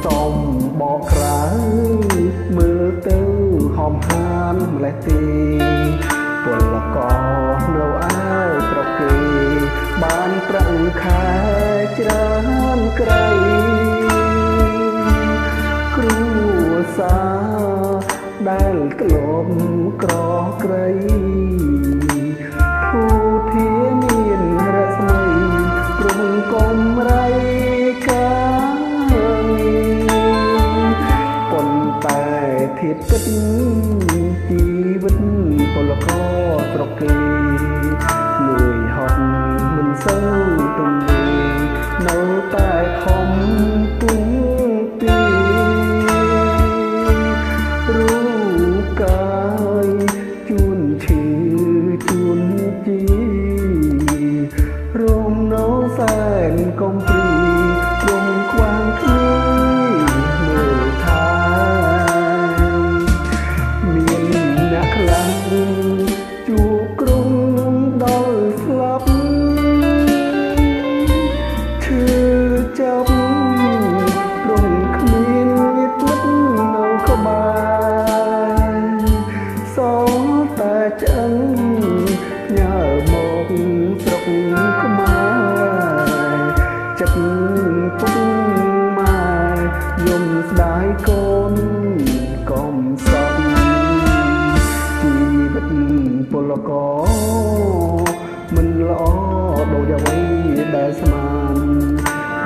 សុំបកក្រៅមើលទៅហំហានម្លេះទេពលករនៅអើប្រគេបានប្រាំងខែច្រើនក្រៃគ្រួសារដែលក្លំក្រក្រៃធូធាមានរស្មីព្រំកំរៃកាប៉ុន្តែធាតគិតជីវិតពលករស្រុកគេលឿយហត់មិនសូវទំនេរនៅតែខំពុំពីរូបកាយជួនឈឺជួនជីរំនៅសែនកំព្រីរំខ្វាងគ្នាមើលថាមានអ្នកខ្លាំងជួបក្រុមដល់ស្លាប់ឈឺចាប់ព្រមគ្មានញាតិមិត្តនៅក្បែរសងតែឆ្អឹងញើមកស្រុកខ្មែរចិត្តពុកម៉ែយំស្ដាយកូនកុំសោកជីវិតពលករមិនល្អដូចអ្វីដែលស្មាន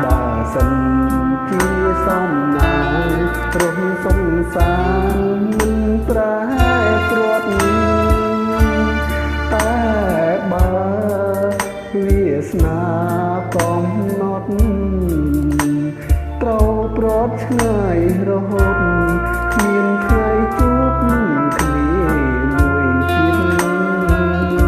បើសិនជាសំណាងរំសងសានមិនប្រែព្រាត់តែបើវាសនាកំណត់ត្រូវប្រត់ឆ្ងាយរហូតគ្មានថ្ងៃជួបគ្នាមួយទៀត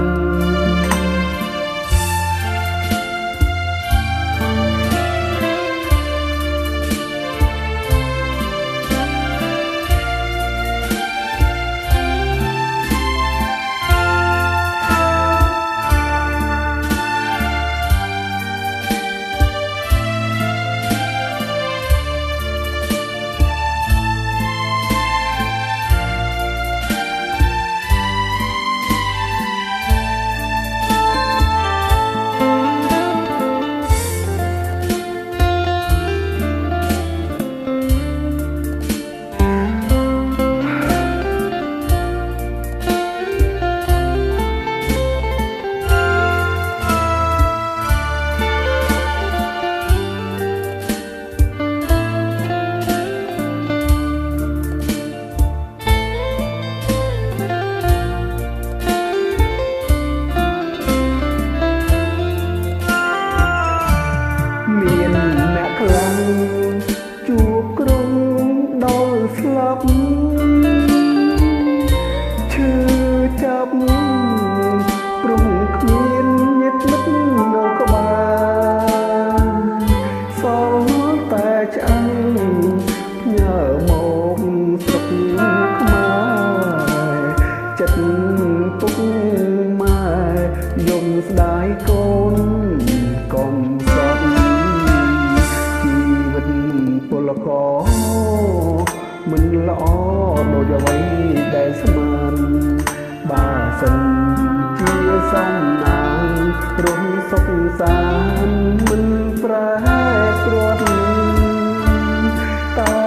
ជួបក្រុមដល់ស្លាប់ឈឺចាប់ព្រមគ្មានញាតិមិត្តនៅក្បែរសល់តែឆ្អឹងញើមកស្រុកខ្មែរចិត្តពុកម៉ែយំស្ដាយកូនកុំសោកពលករមិនល្អដូចអ្វីដែលស្មានបើសិនជាសំណាងរំសុខសានមិនប្រែព្រាត់តែ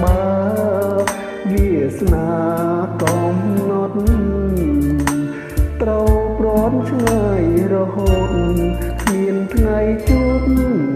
បើវាសនាកំណត់ត្រូវប្រត់ឆ្ងាយរហូតគ្មានថ្ងៃជួប